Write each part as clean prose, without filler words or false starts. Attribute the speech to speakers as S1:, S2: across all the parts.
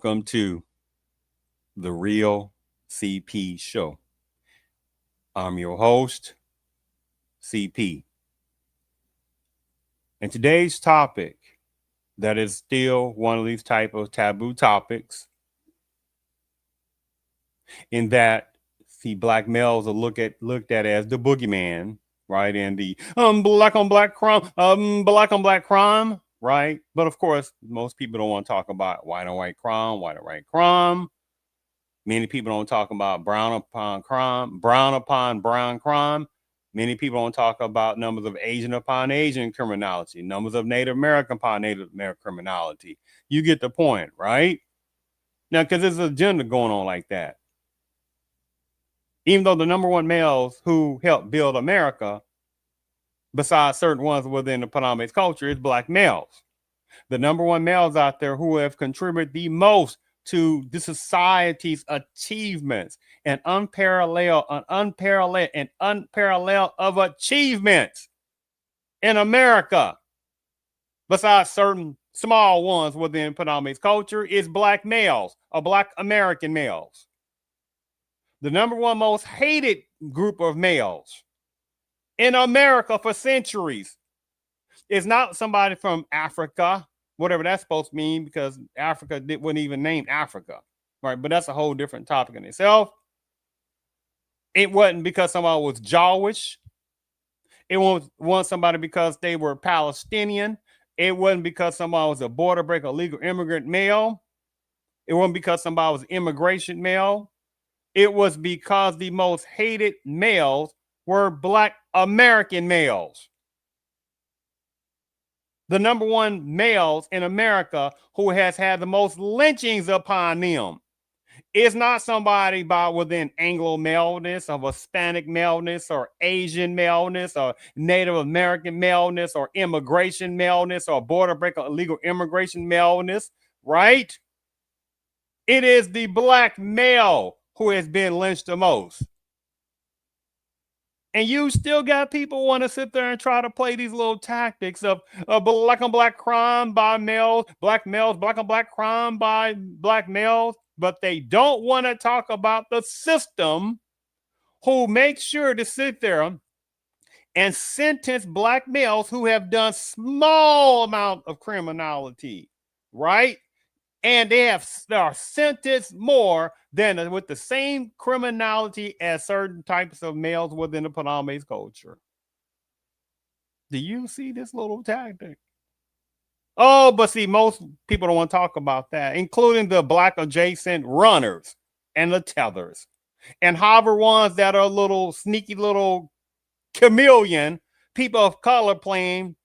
S1: welcome to the Real CP Show. I'm your host, CP. And today's topic, that is still one of these type of taboo topics, in that see black males are looked at as the boogeyman, right? And the black on black crime, black on black crime, right? But of course, most people don't want to talk about white on white crime, white on white crime. Many people don't talk about brown upon crime, brown upon brown crime. Many people don't talk about numbers of Asian upon Asian criminality, numbers of Native American upon Native American criminality. You get the point, right? Now, because there's an agenda going on like that. Even though the number one males who helped build America, besides certain ones within the Panamese culture, is black males. The number one males out there who have contributed the most to the society's achievements and unparalleled of achievements in America, besides certain small ones within Panamese culture, is black males or black American males. The number one most hated group of males in America for centuries is not somebody from Africa, whatever that's supposed to mean, because Africa wasn't even named Africa, right? But that's a whole different topic in itself. It wasn't because somebody was Jewish. It wasn't somebody because they were Palestinian. It wasn't because somebody was a border breaker, illegal immigrant male. It wasn't because somebody was immigration male. It was because the most hated males were black American males. The number one males in America who has had the most lynchings upon them is not somebody by within Anglo maleness or Hispanic maleness or Asian maleness or Native American maleness or immigration maleness or border breaker illegal immigration maleness, right? It is the black male who has been lynched the most. And you still got people want to sit there and try to play these little tactics of black on black crime by males, black on black crime by black males, but they don't want to talk about the system who makes sure to sit there and sentence black males who have done small amount of criminality, right? And they are sentenced more than with the same criminality as certain types of males within the Panamese culture. Do you see this little tactic? Oh, but see, most people don't want to talk about that, including the black adjacent runners and the tethers, and however ones that are little sneaky little chameleon people of color playing,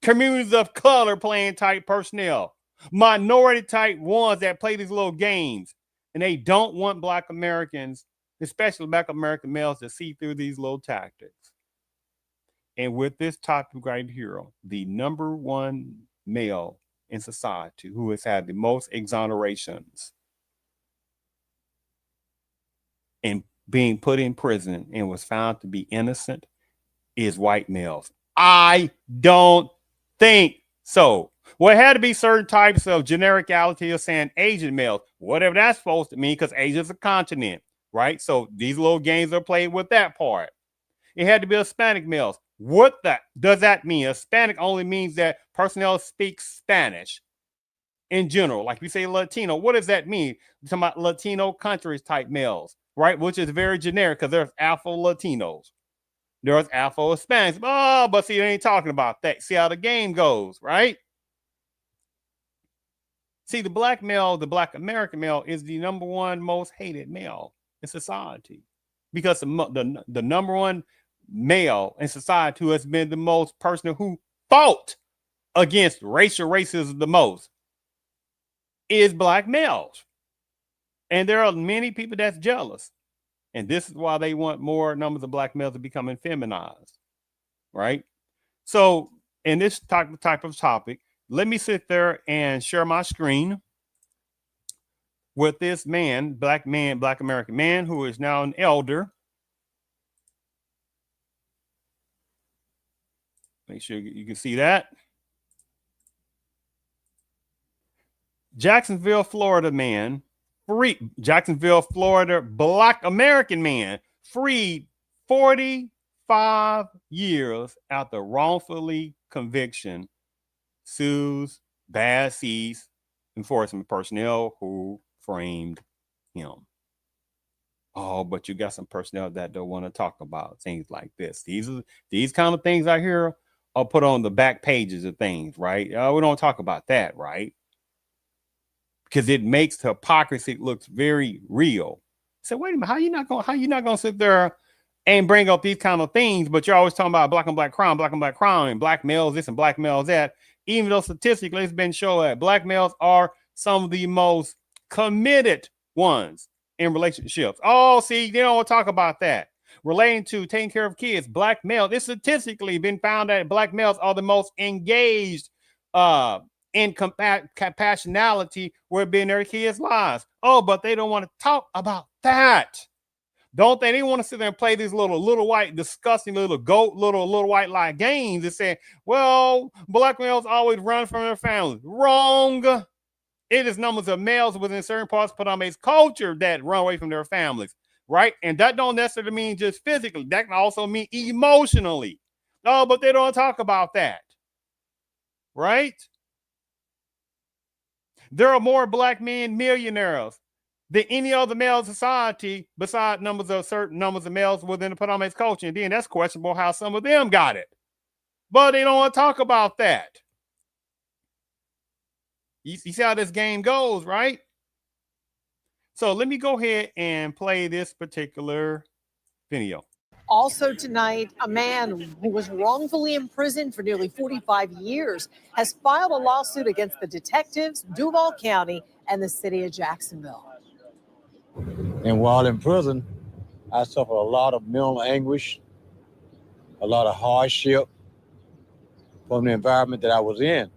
S1: communities of color playing type personnel, minority type ones that play these little games, and they don't want black Americans, especially black American males, to see through these little tactics. And with this topic right here, the number one male in society who has had the most exonerations and being put in prison and was found to be innocent is white males. I don't think so. Well, it had to be certain types of genericality of saying Asian males, whatever that's supposed to mean, because Asia's a continent, right? So these little games are played with that part. It had to be Hispanic males. What does that mean? Hispanic only means that personnel speaks Spanish in general. Like we say Latino, what does that mean? We're talking about Latino countries type males, right? Which is very generic because there's Afro Latinos. There's Afro Hispanics. Oh, but see, they ain't talking about that. See how the game goes, right? See, the black male, the black American male, is the number one most hated male in society because the number one male in society who has been the most person who fought against racial racism the most is black males. And there are many people that's jealous. And this is why they want more numbers of black males to become feminized, right? So in this type of topic, let me sit there and share my screen with this man, black American man, who is now an elder. Make sure you can see that. Jacksonville, Florida man, Jacksonville, Florida, Black American man, freed 45 years after wrongfully conviction, sues Bad Seas enforcement personnel who framed him. Oh, but you got some personnel that don't want to talk about things like this. These kind of things I hear are put on the back pages of things, right? We don't talk about that, right? Because it makes hypocrisy looks very real. So wait a minute, how you not gonna sit there and bring up these kind of things, but you're always talking about black on black crime, and black males this and black males that, even though statistically it's been shown that black males are some of the most committed ones in relationships. Oh, see, they don't want to talk about that. Relating to taking care of kids, black males, it's statistically been found that black males are the most engaged in compassionality where being their kids' lives. Oh, but they don't want to talk about that. Don't they? They want to sit there and play these little white, disgusting little white lie games and say, well, black males always run from their families. Wrong. It is numbers of males within certain parts of Paname's culture that run away from their families, right? And that don't necessarily mean just physically. That can also mean emotionally. No, but they don't talk about that, right? There are more black men millionaires than any other male society besides certain numbers of males within the Paname's culture. And then that's questionable how some of them got it. But they don't want to talk about that. You see how this game goes, right? So let me go ahead and play this particular video.
S2: Also tonight, a man who was wrongfully imprisoned for nearly 45 years has filed a lawsuit against the detectives, Duval County, and the city of Jacksonville.
S3: And while in prison, I suffered a lot of mental anguish, a lot of hardship from the environment that I was in.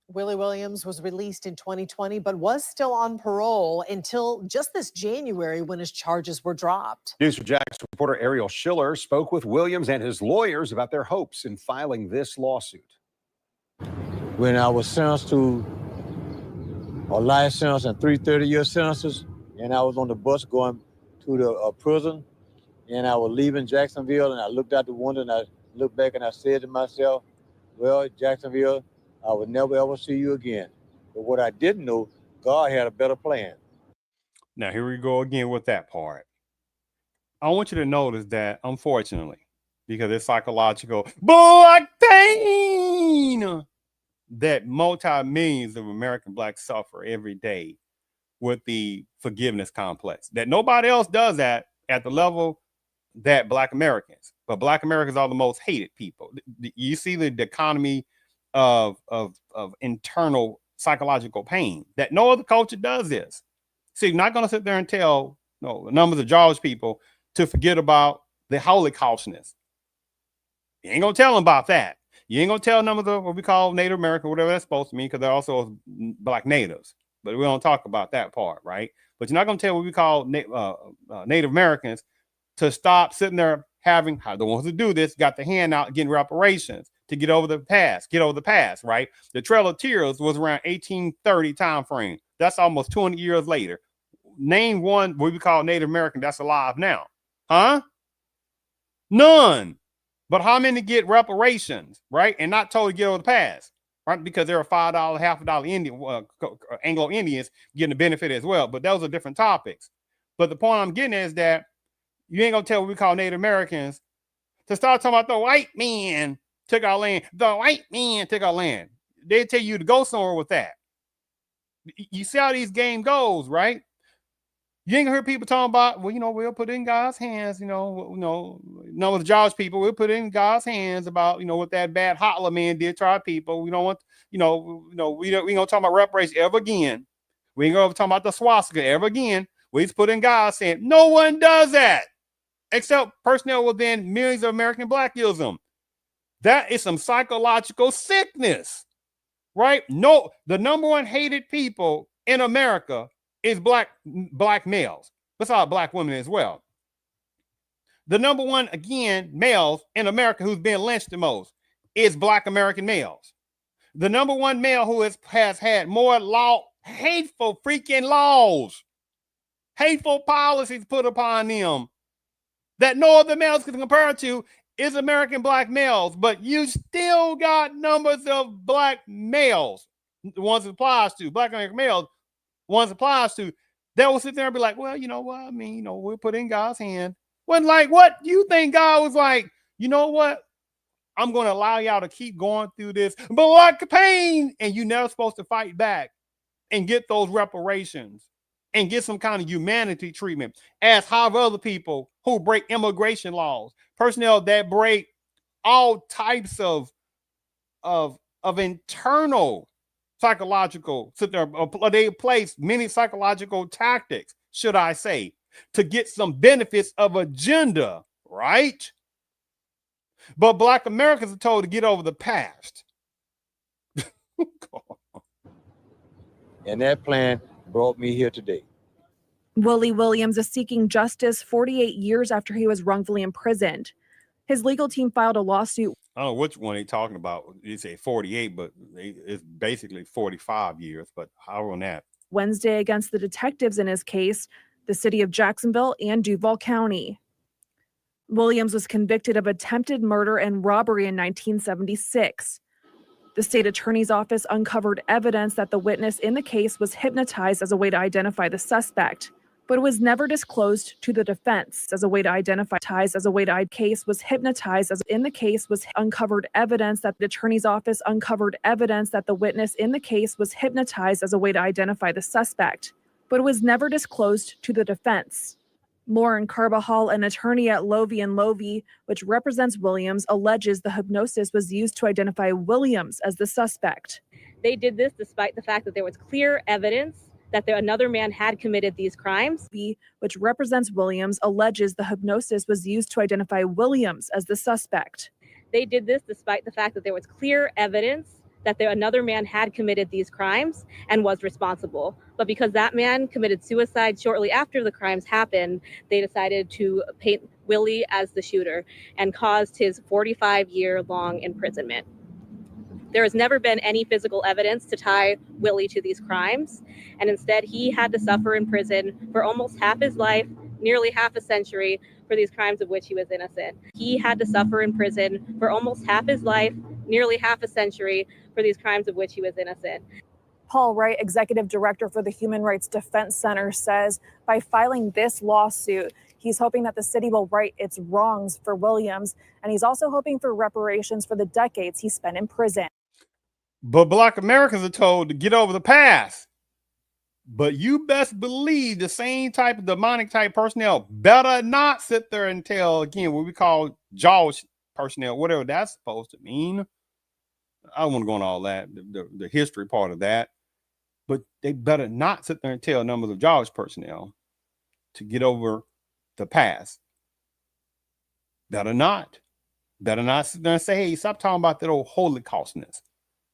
S2: Willie Williams was released in 2020, but was still on parole until just this January when his charges were dropped.
S4: News4Jax reporter Ariel Schiller spoke with Williams and his lawyers about their hopes in filing this lawsuit.
S3: When I was sentenced to a life sentence and 3 30-year sentences, and I was on the bus going to the prison, and I was leaving Jacksonville, and I looked out the window, and I looked back, and I said to myself, well, Jacksonville, I would never, ever see you again. But what I didn't know, God had a better plan.
S1: Now, here we go again with that part. I want you to notice that, unfortunately, because it's psychological black pain that multi-millions of American blacks suffer every day with the forgiveness complex, that nobody else does that at the level that black Americans, but black Americans are the most hated people. You see the dichotomy of internal psychological pain that no other culture does this. See, you're not going to sit there and tell the numbers of George people to forget about the Holocaustness. You ain't going to tell them about that. You ain't going to tell numbers of what we call Native American, whatever that's supposed to mean, because they're also black natives. But we don't talk about that part, right? But you're not going to tell what we call Native Americans to stop sitting there having, the ones who do this, got the hand out getting reparations to get over the past, right? The Trail of Tears was around 1830 time frame. That's almost 200 years later. Name one what we call Native American that's alive now. Huh? None. But how many get reparations, right? And not totally get over the past, right? Because there are $5, $half Indian, Anglo Indians getting the benefit as well. But those are different topics. But the point I'm getting is that you ain't gonna tell what we call Native Americans to start talking about the white man took our land. The white man took our land. They tell you to go somewhere with that. You see how these game goes, right? You ain't gonna hear people talking about, well, we'll put it in God's hands, none of the George people, we'll put it in God's hands about, what that bad Hitler man did to our people. We don't want, we ain't gonna talk about reparations ever again. We ain't gonna talk about the swastika ever again. We just put in God's hands. No one does that except personnel within millions of American blackism. That is some psychological sickness, right? No, the number one hated people in America is black males, besides black women as well. The number one, again, males in America who's been lynched the most is black American males. The number one male who has had more hateful freaking laws, hateful policies put upon them that no other males can compare to is American black males. But you still got numbers of black males, the ones it applies to, black American males, ones it applies to, that will sit there and be like, well, you know what? I mean, you know, we'll put in God's hand. When like, what you think God was like, you know what? I'm going to allow y'all to keep going through this black pain, and you're never supposed to fight back and get those reparations and get some kind of humanity treatment, as have other people who break immigration laws, personnel that break all types of internal psychological, they place many psychological tactics, should I say, to get some benefits of agenda, right? But black Americans are told to get over the past.
S3: And that plan brought me here today.
S5: Willie Williams is seeking justice 48 years after he was wrongfully imprisoned. His legal team filed a lawsuit.
S1: I don't know which one they're talking about. You say 48, but it's basically 45 years. But how on that?
S5: Wednesday against the detectives in his case, the city of Jacksonville and Duval County. Williams was convicted of attempted murder and robbery in 1976. The state attorney's office uncovered evidence that the witness in the case was hypnotized as a way to identify the suspect, but it was never disclosed to the defense as a way to identify case was hypnotized as in the case was uncovered evidence that the attorney's office uncovered evidence that the witness in the case was hypnotized as a way to identify the suspect, but it was never disclosed to the defense. Lauren Carbajal, an attorney at Lovey & Lovey, which represents Williams, alleges the hypnosis was used to identify Williams as the suspect.
S6: They did this despite the fact that there was clear evidence that another man had committed these crimes.
S5: Which represents Williams, alleges the hypnosis was used to identify Williams as the suspect.
S6: They did this despite the fact that there was clear evidence that another man had committed these crimes and was responsible. But because that man committed suicide shortly after the crimes happened, they decided to paint Willie as the shooter and caused his 45-year-long imprisonment. There has never been any physical evidence to tie Willie to these crimes, and instead he had to suffer in prison for almost half his life, nearly half a century, for these crimes of which he was innocent. He had to suffer in prison for almost half his life, nearly half a century, for these crimes of which he was innocent.
S5: Paul Wright, executive director for the Human Rights Defense Center, says by filing this lawsuit, he's hoping that the city will right its wrongs for Williams, and he's also hoping for reparations for the decades he spent in prison.
S1: But black Americans are told to get over the past. But you best believe the same type of demonic type personnel better not sit there and tell, again, what we call Jaws personnel, whatever that's supposed to mean. I don't want to go into all that, the history part of that. But they better not sit there and tell numbers of Jaws personnel to get over the past. Better not. Better not sit there and say, hey, stop talking about that old Holocaustness.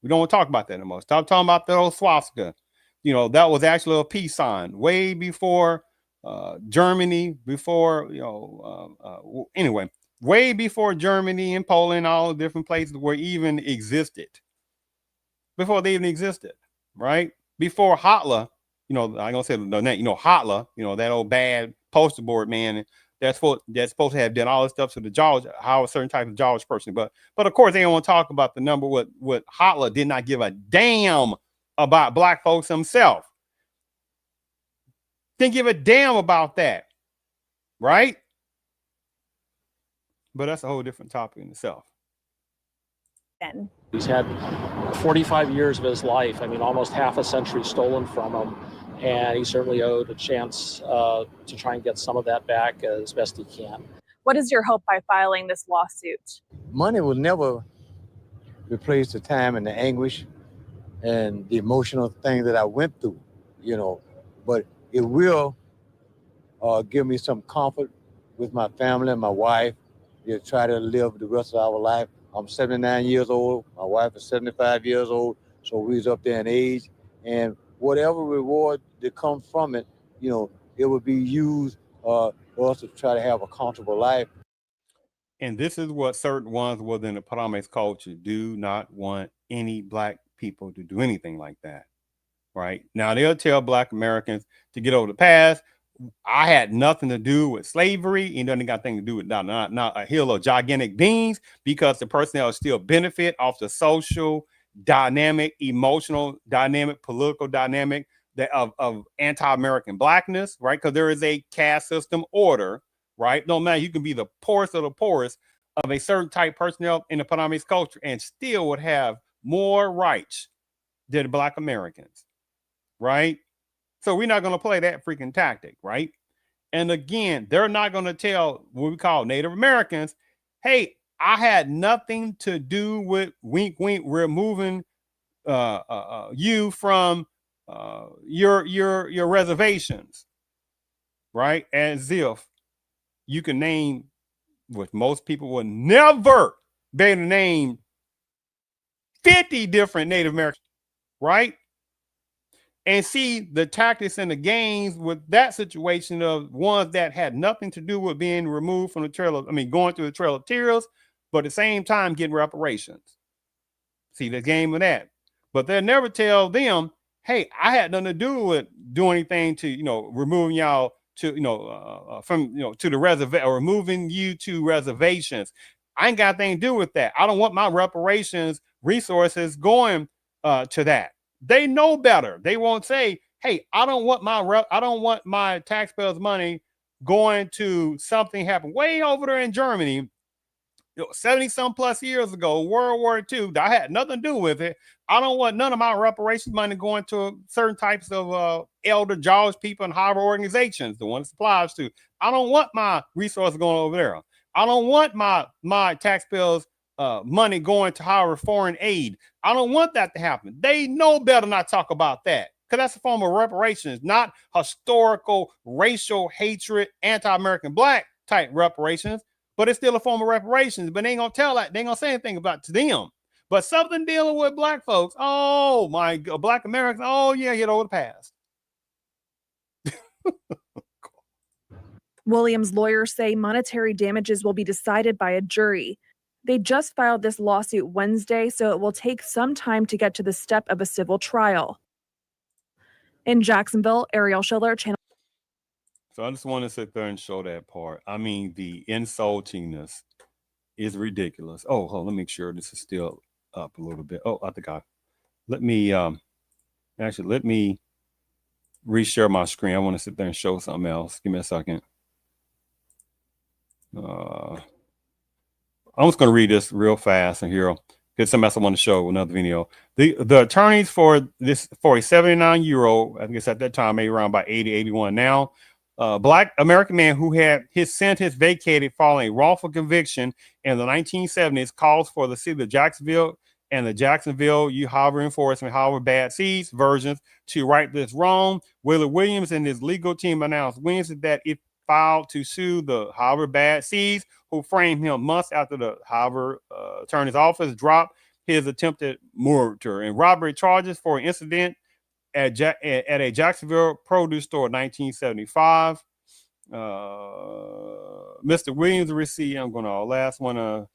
S1: We don't want to talk about that anymore. Stop talking about that old swastika. You know, that was actually a peace sign way before Germany, before, anyway, way before Germany and Poland, all the different places where even existed. Before they even existed, right? Before Hitler, I'm going to say the name, Hitler, that old bad poster board man that's supposed to have done all this stuff to the George, how a certain type of George person. But of course, they don't want to talk about the number what Hitler did not give a damn about black folks himself. Didn't give a damn about that, right? But that's a whole different topic in itself.
S7: He's had 45 years of his life, almost half a century stolen from him, and he certainly owed a chance to try and get some of that back as best he can.
S5: What is your hope by filing this lawsuit?
S3: Money will never replace the time and the anguish and the emotional thing that I went through, but it will give me some comfort with my family and my wife. We'll try to live the rest of our life. I'm 79 years old. My wife is 75 years old. So we're up there in age. And whatever reward that comes from it, it will be used for us to try to have a comfortable life.
S1: And this is what certain ones within the Paramex culture do not want any black people to do anything like that. Right now, they'll tell Black Americans to get over the past. I had nothing to do with slavery. It doesn't got anything to do with not a hill of gigantic beans, because the personnel still benefit off the social dynamic, emotional dynamic, political dynamic of anti-American Blackness, right? Because there is a caste system order, right? No matter, you can be the poorest of the poorest of a certain type personnel in the Panamese culture and still would have more rights than Black Americans, right? So we're not going to play that freaking tactic, right? And again, they're not going to tell what we call Native Americans, hey, I had nothing to do with wink, wink, removing you from your reservations, right? As if you can name, what most people would never be able to name, 50 different Native Americans, right? And see the tactics and the games with that situation of ones that had nothing to do with being removed from the trail of, going through the Trail of Tears, but at the same time getting reparations. See the game of that. But they'll never tell them, hey, I had nothing to do with doing anything to, removing y'all to, from, to the reservation, or removing you to reservations. I ain't got anything to do with that. I don't want my reparations resources going to that. They know better. They won't say, hey, I don't want my taxpayers' money going to something happened way over there in Germany 70 some plus years ago, World War II. I had nothing to do with it. I don't want none of my reparations money going to certain types of elder Jewish people and higher organizations, the ones it applies to. I don't want my resources going over there. I don't want my taxpayers' money going to higher foreign aid. I don't want that to happen. They know better not to talk about that, because that's a form of reparations, not historical, racial hatred, anti-American Black type reparations, but it's still a form of reparations. But they ain't gonna tell that. They ain't gonna say anything about it to them. But something dealing with Black folks, oh my God, Black Americans, oh yeah, get over the past.
S5: Williams' lawyers say monetary damages will be decided by a jury. They just filed this lawsuit Wednesday, so it will take some time to get to the step of a civil trial. In Jacksonville, Ariel Schiller, Channel.
S1: So I just want to sit there and show that part. The insultingness is ridiculous. Oh, hold on, let me make sure this is still up a little bit. Oh, I think let me reshare my screen. I want to sit there and show something else. Give me a second. I'm just going to read this real fast and here, because somebody else I want to show another video. The attorneys for a 79-year-old, I think it's at that time, maybe around about 80, 81 now, Black American man who had his sentence vacated following a wrongful conviction in the 1970s, calls for the city of Jacksonville and the Jacksonville Harbor Enforcement, Harbor Bad Seas versions to right this wrong. Willard Williams and his legal team announced Wednesday that it filed to sue the Harbor Bad Seas, who framed him months after the Harbor attorney's office dropped his attempted murder and robbery charges for an incident at a Jacksonville produce store in 1975. Mr. Williams received, I'm going to last one.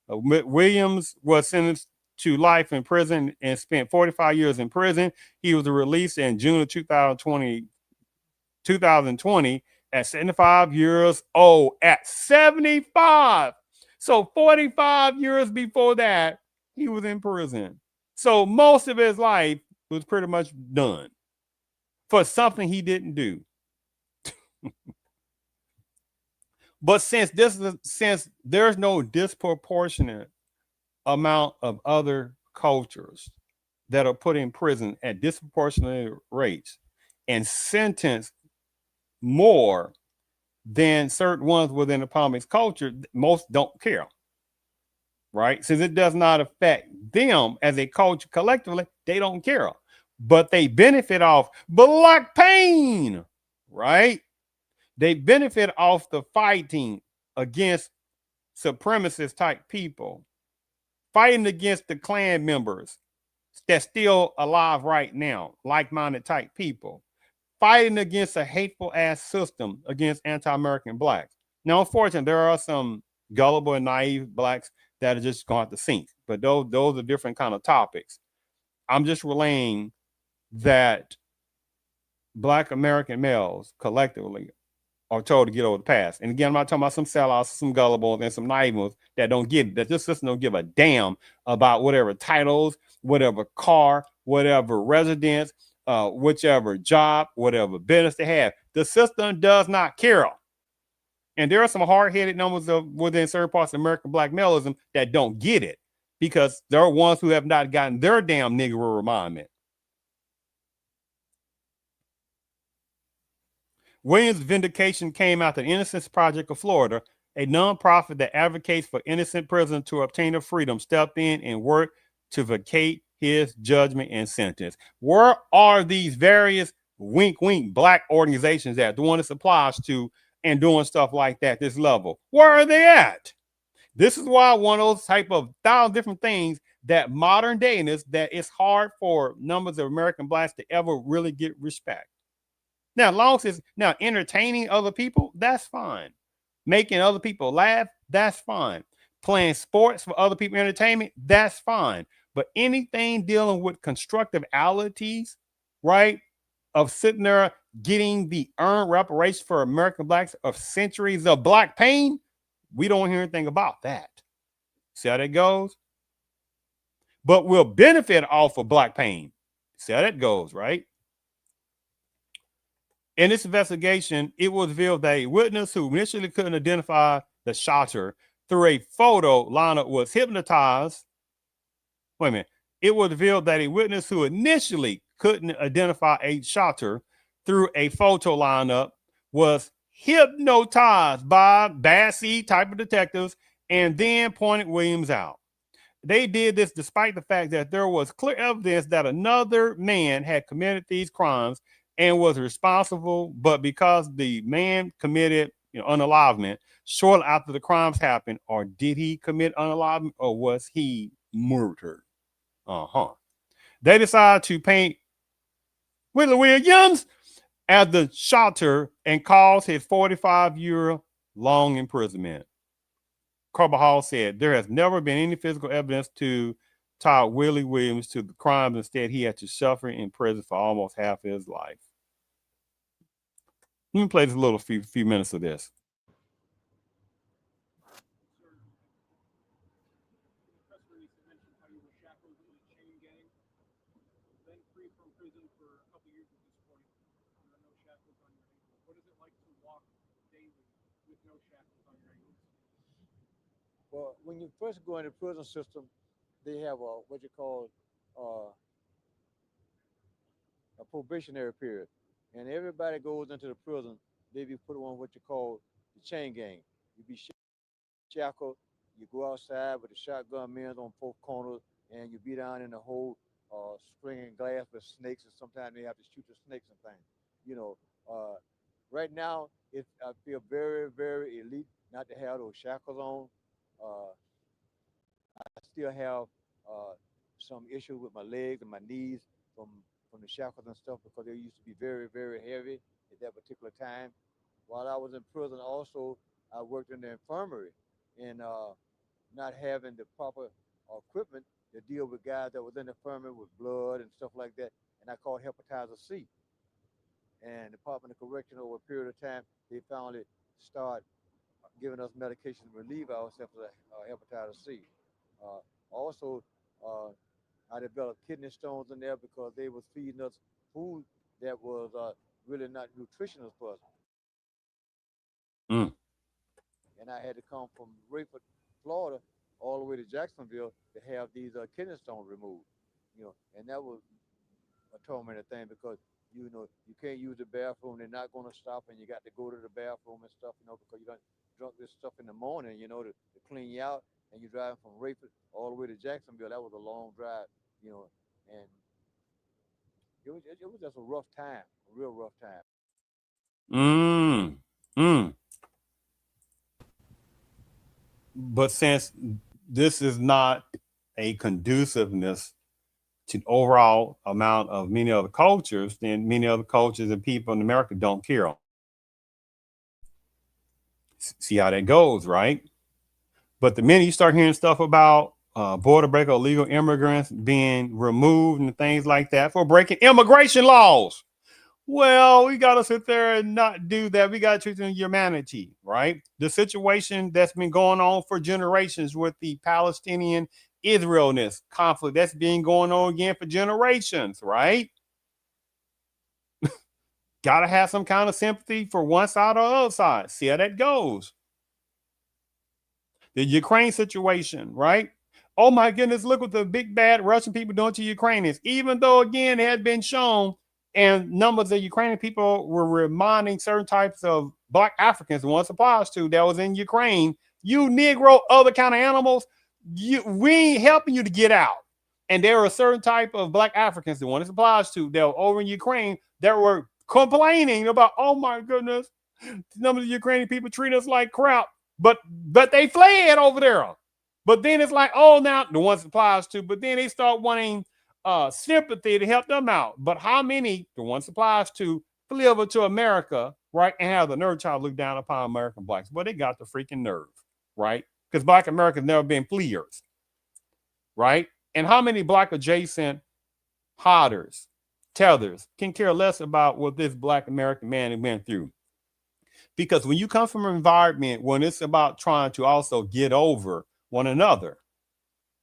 S1: Williams was sentenced to life in prison and spent 45 years in prison. He was released in June of 2020 at 75 years old. At 75. So 45 years before that, he was in prison. So most of his life was pretty much done for something he didn't do. But since there's no disproportionate amount of other cultures that are put in prison at disproportionate rates and sentenced more than certain ones within the Panamese culture, most don't care, right? Since it does not affect them as a culture collectively, they don't care. But they benefit off Black pain, right? They benefit off the fighting against supremacist type people, fighting against the Klan members that's still alive right now, like-minded type people, fighting against a hateful ass system against anti-American Blacks. Now, unfortunately, there are some gullible and naive Blacks that are just going to sink, but those are different kind of topics. I'm just relaying that Black American males collectively are told to get over the past. And again, I'm not talking about some sellouts, some gullibles, and some naive ones that don't get it, that this system don't give a damn about whatever titles, whatever car, whatever residence, whichever job, whatever business they have. The system does not care. And there are some hard-headed numbers within certain parts of American Black maleism that don't get it, because there are ones who have not gotten their damn Negro remindment. Williams' vindication came out the Innocence Project of Florida, a nonprofit that advocates for innocent prisoners to obtain their freedom, stepped in and worked to vacate his judgment and sentence. Where are these various wink wink Black organizations at, the one this applies to, and doing stuff like that, this level? Where are they at? This is why one of those type of 1,000 different things that modern dayness, that it's hard for numbers of American Blacks to ever really get respect. Now, as long as it's now entertaining other people, that's fine. Making other people laugh, that's fine. Playing sports for other people entertainment, that's fine. But anything dealing with constructivities, right, of sitting there getting the earned reparations for American Blacks of centuries of Black pain, we don't hear anything about that. See how that goes? But we'll benefit off of Black pain. See how that goes, right? In this investigation, it was revealed that a witness who initially couldn't identify the shotter through a photo lineup was hypnotized. Wait a minute. It was revealed that a witness who initially couldn't identify a shotter through a photo lineup was hypnotized by bad seed type of detectives and then pointed Williams out. They did this despite the fact that there was clear evidence that another man had committed these crimes and was responsible, but because the man committed unalivement shortly after the crimes happened, or did he commit unalivement, or was he murdered? They decided to paint Willie Williams as the shotter and cause his 45-year-long imprisonment. Carbajal said there has never been any physical evidence to tie Willie Williams to the crimes. Instead, he had to suffer in prison for almost half his life. Let me play this little few minutes of this.
S3: Well, when you first go into the prison system, they have what you call a probationary period. And everybody goes into the prison, they be put on what you call the chain gang. You be shackled, you go outside with the shotgun men on both corners, and you be down in the whole stringing glass with snakes, and sometimes they have to shoot the snakes and things. Right now, I feel very, very elite not to have those shackles on. I still have some issues with my legs and my knees from the shackles and stuff, because they used to be very, very heavy at that particular time. While I was in prison, also, I worked in the infirmary, and not having the proper equipment to deal with guys that was in the infirmary with blood and stuff like that, and I caught hepatitis C. And the Department of Correction, over a period of time, they finally start giving us medication to relieve ourselves of hepatitis C. Also, I developed kidney stones in there because they was feeding us food that was really not nutritional for us. And I had to come from Rayford, Florida, all the way to Jacksonville to have these kidney stones removed. And that was a tormenting thing, because you can't use the bathroom. They're not going to stop, and you got to go to the bathroom and stuff, because you done drunk this stuff in the morning, to clean you out, and you're driving from Rayford all the way to Jacksonville. That was a long drive, and it was just a rough time, a real rough time.
S1: But since this is not a conduciveness to overall amount of many other cultures, then many other cultures and people in America don't care. See how that goes, right? But the minute you start hearing stuff about border breaker, illegal immigrants being removed and things like that for breaking immigration laws. Well, we got to sit there and not do that. We got to treat them with humanity, right? The situation that's been going on for generations with the Palestinian Israelness conflict that's been going on again for generations, right? Got to have some kind of sympathy for one side or the other side. See how that goes. The Ukraine situation, right? Oh my goodness, look what the big bad Russian people doing to Ukrainians. Even though, again, it had been shown and numbers of Ukrainian people were reminding certain types of Black Africans, the one applies to that was in Ukraine, you Negro, other kind of animals, we ain't helping you to get out. And there were certain type of Black Africans, the one this applies to, that were over in Ukraine that were complaining about, oh my goodness, numbers of Ukrainian people treat us like crap, but they fled over there. But then it's like, oh, now the ones it applies to, but then they start wanting sympathy to help them out. But how many, the ones it applies to, flee over to America, right, and have the nerve to look down upon American Blacks? Well, they got the freaking nerve, right? Because Black Americans never been fleers, right? And how many Black adjacent hodders, tethers can care less about what this Black American man went through? Because when you come from an environment when it's about trying to also get over one another,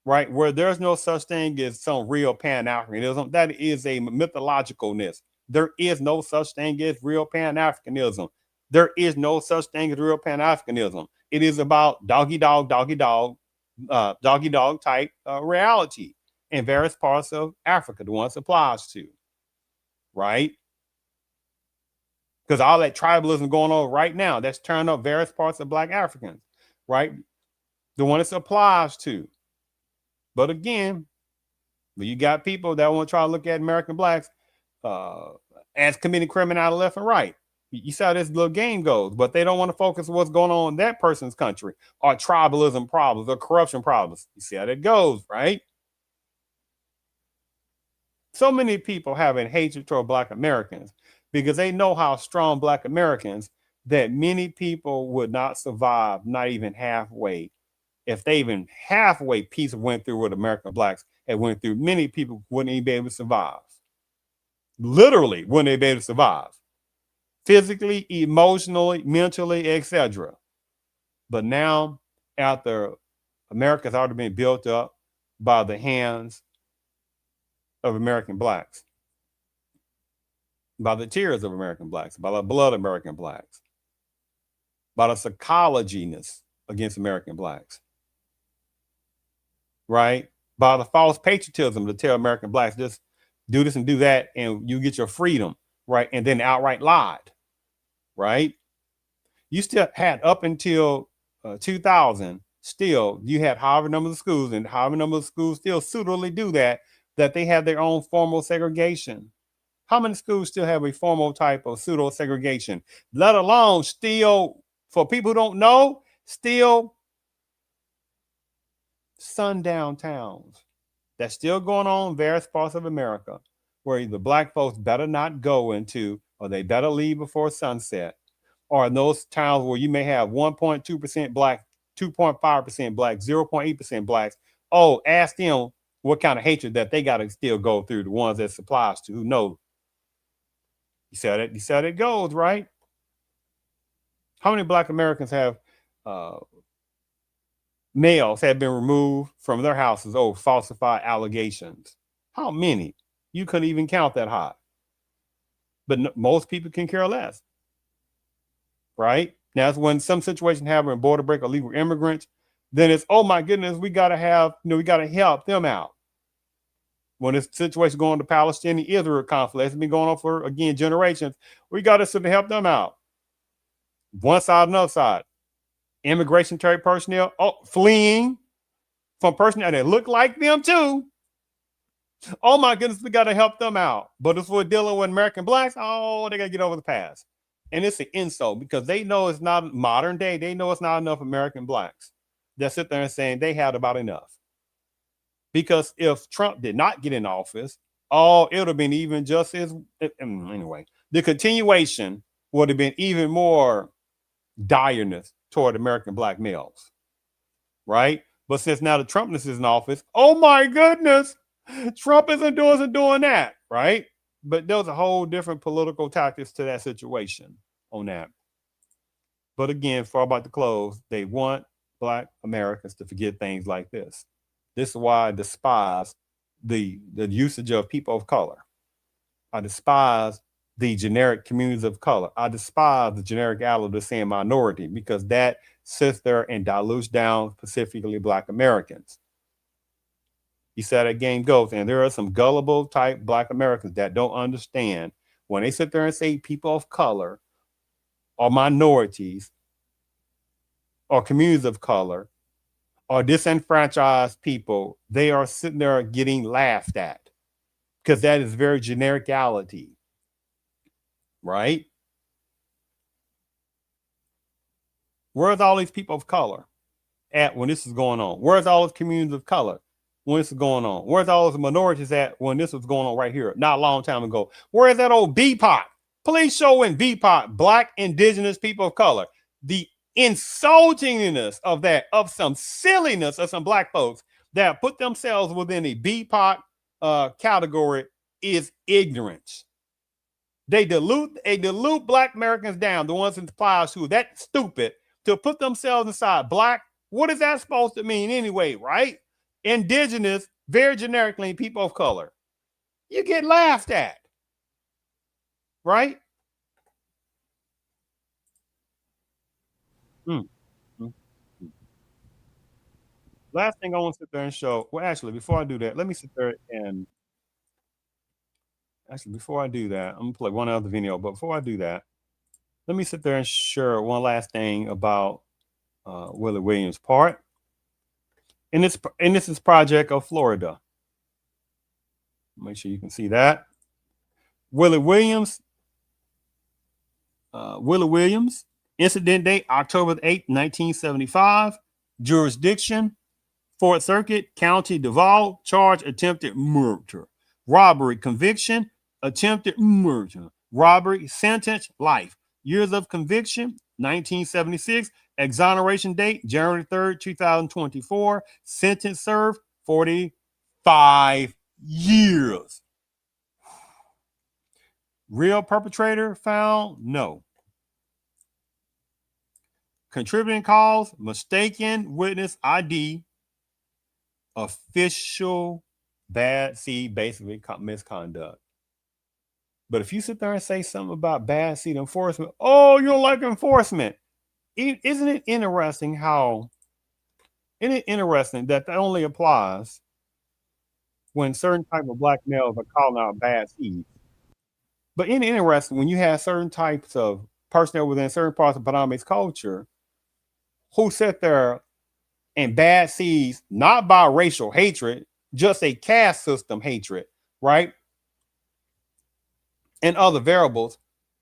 S1: right, where there's no such thing as some real Pan-Africanism, that is a mythologicalness. There is no such thing as real Pan-Africanism. There is no such thing as real Pan-Africanism. It is about doggy dog type reality in various parts of Africa, the ones it applies to, right? Because all that tribalism going on right now, that's turning up various parts of Black Africans, right? The one it applies to. But again, you got people that want to try to look at American Blacks as committing criminality left and right. You see how this little game goes, but they don't want to focus on what's going on in that person's country, or tribalism problems or corruption problems. You see how that goes, right? So many people having hatred toward Black Americans because they know how strong Black Americans, that many people would not survive, not even halfway. If they even halfway peace went through what American Blacks had went through, many people wouldn't even be able to survive. Literally wouldn't they be able to survive. Physically, emotionally, mentally, etc. But now, after America's already been built up by the hands of American Blacks, by the tears of American Blacks, by the blood of American Blacks, by the psychologyness against American Blacks, right? By the false patriotism to tell American Blacks, just do this and do that and you get your freedom, right? And then outright lied, right? You still had up until 2000, still you had however number of schools, and however number of schools still suitably do that they have their own formal segregation. How many schools still have a formal type of pseudo segregation? Let alone still, for people who don't know, still sundown towns. That's still going on in various parts of America, where the Black folks better not go into, or they better leave before sunset, or in those towns where you may have 1.2% Black, 2.5% Black, 0.8% Blacks. Oh, ask them what kind of hatred that they got to still go through, the ones that supplies to, who know. You said it goes, right? How many Black Americans have males have been removed from their houses over falsified allegations? How many? You couldn't even count that high. But most people can care less, right? Now, it's when some situation happen in border break or illegal immigrants, then it's, oh my goodness, we got to have, we got to help them out. When this situation going to Palestinian-Israel conflict, it's been going on for, again, generations, we got to help them out. One side, another side. Immigration trade personnel fleeing from personnel that look like them too. Oh my goodness, we got to help them out. But if we're dealing with American Blacks, oh, they got to get over the past. And it's an insult because they know it's not modern day. They know it's not enough American Blacks that sit there and saying they had about enough. Because if Trump did not get in office, it would have been even just as, anyway, the continuation would have been even more direness toward American Black males, right? But since now the Trumpness is in office, oh my goodness, Trump isn't doing that, right? But there's a whole different political tactics to that situation on that. But again, for about to close, they want Black Americans to forget things like this. This is why I despise the usage of people of color. I despise the generic communities of color. I despise the generic ally to saying minority, because that sits there and dilutes down specifically Black Americans. You see how that game goes. And there are some gullible type Black Americans that don't understand when they sit there and say people of color or minorities or communities of color or disenfranchised people, they are sitting there getting laughed at, because that is very genericality, right? Where's all these people of color at when this is going on? Where's all those communities of color when this is going on? Where's all those minorities at when this was going on right here, not a long time ago? Where's that old BPOC? Please show in BPOC, Black Indigenous People of Color. The insultingness of that, of some silliness of some Black folks that put themselves within a BPOC category, is ignorance. They dilute Black Americans down, the ones in the plows who are that stupid to put themselves inside Black. What is that supposed to mean anyway, right? Indigenous, very generically, people of color. You get laughed at, right? Last thing I want to sit there and show. Well, actually, before I do that, let me sit there and before I do that, I'm gonna play one other video. But before I do that, let me sit there and share one last thing about Willie Williams' part. And this is Project of Florida. Make sure you can see that. Willie Williams, incident date October 8th, 1975. Jurisdiction, Fort Circuit, County Duval. Charge, attempted murder. Robbery, conviction, attempted murder. Robbery, sentence, life. Years of conviction, 1976. Exoneration date, January 3rd, 2024. Sentence served, 45 years. Real perpetrator found? No. Contributing cause, mistaken witness ID, official bad seed, basically misconduct. But if you sit there and say something about bad seed enforcement, oh, you don't like enforcement. Isn't it interesting that only applies when certain type of Black males are calling out bad seed? But isn't it interesting when you have certain types of personnel within certain parts of Panama's culture who sit there and bad seeds, not by racial hatred, just a caste system hatred, right? And other variables.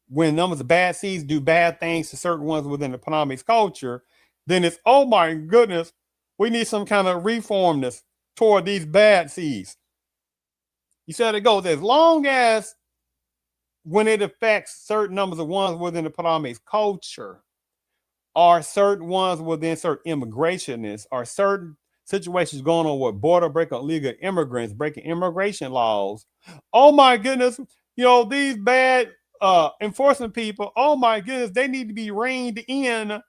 S1: When numbers of bad seeds do bad things to certain ones within the Panama's culture, then it's, oh my goodness, we need some kind of reformness toward these bad seeds. You said it goes as long as when it affects certain numbers of ones within the Panama's culture, or certain ones within certain immigrationists, or certain situations going on with border breaking illegal immigrants, breaking immigration laws. Oh my goodness, these bad enforcement people, oh my goodness, they need to be reined in.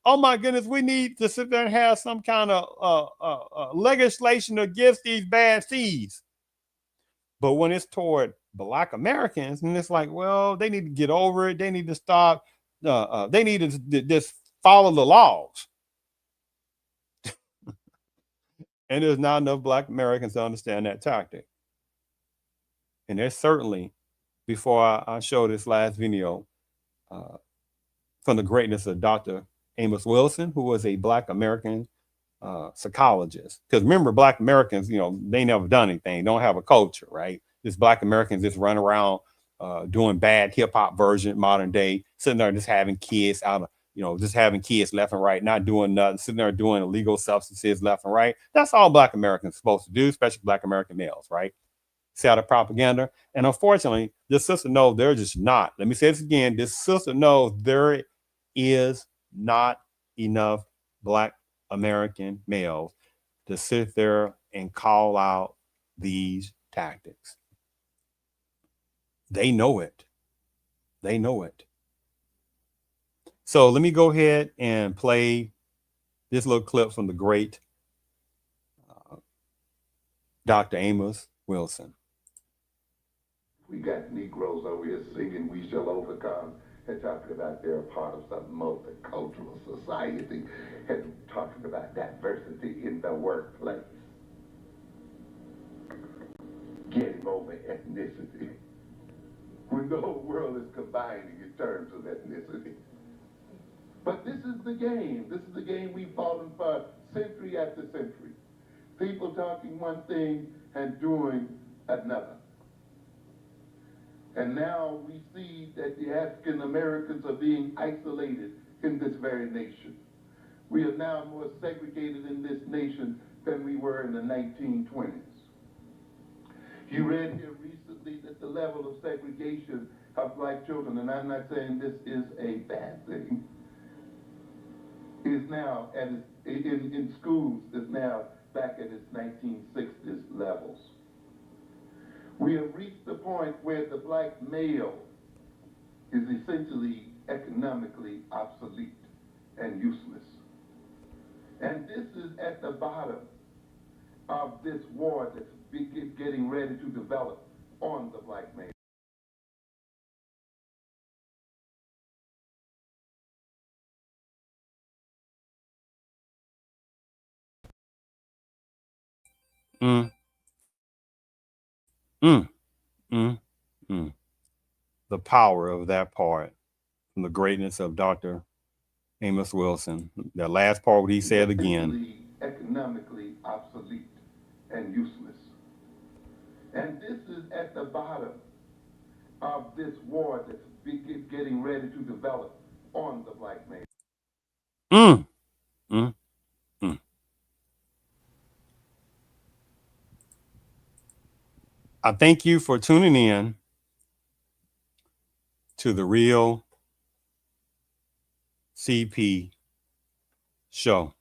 S1: Oh my goodness, we need to sit there and have some kind of legislation against these bad seeds. But when it's toward Black Americans, and it's like, well, they need to get over it. They need to stop. They need to just follow the laws. And there's not enough Black Americans to understand that tactic. And there's certainly, before I show this last video, from the greatness of Dr. Amos Wilson, who was a Black American psychologist. Because remember, Black Americans, they never done anything, don't have a culture, right? Just Black Americans just run around doing bad hip hop version, modern day, sitting there just having kids out of, just having kids left and right, not doing nothing, sitting there doing illegal substances left and right. That's all Black Americans are supposed to do, especially Black American males, right? See how the propaganda. And unfortunately, this sister knows they're just not. Let me say this again. This sister knows there is not enough Black American males to sit there and call out these tactics. They know it. They know it. So let me go ahead and play this little clip from the great Dr. Amos Wilson.
S8: We got Negroes over here singing "We Shall Overcome" and talking about they're a part of some multicultural society and talking about diversity in the workplace. Getting over ethnicity when the whole world is combining in terms of ethnicity. But this is the game. This is the game we've fallen for century after century. People talking one thing and doing another. And now we see that the African Americans are being isolated in this very nation. We are now more segregated in this nation than we were in the 1920s. You read here recently that the level of segregation of black children, and I'm not saying this is a bad thing, is now at in schools is now back at its 1960s levels. We have reached the point where the black male is essentially economically obsolete and useless. And this is at the bottom of this war that's getting ready to develop on the black male.
S1: The power of that part from the greatness of Dr. Amos Wilson. That last part, what he said again.
S8: Economically obsolete and useless. And this is at the bottom of this war that's getting ready to develop on the black man.
S1: I thank you for tuning in to the Real CP Show.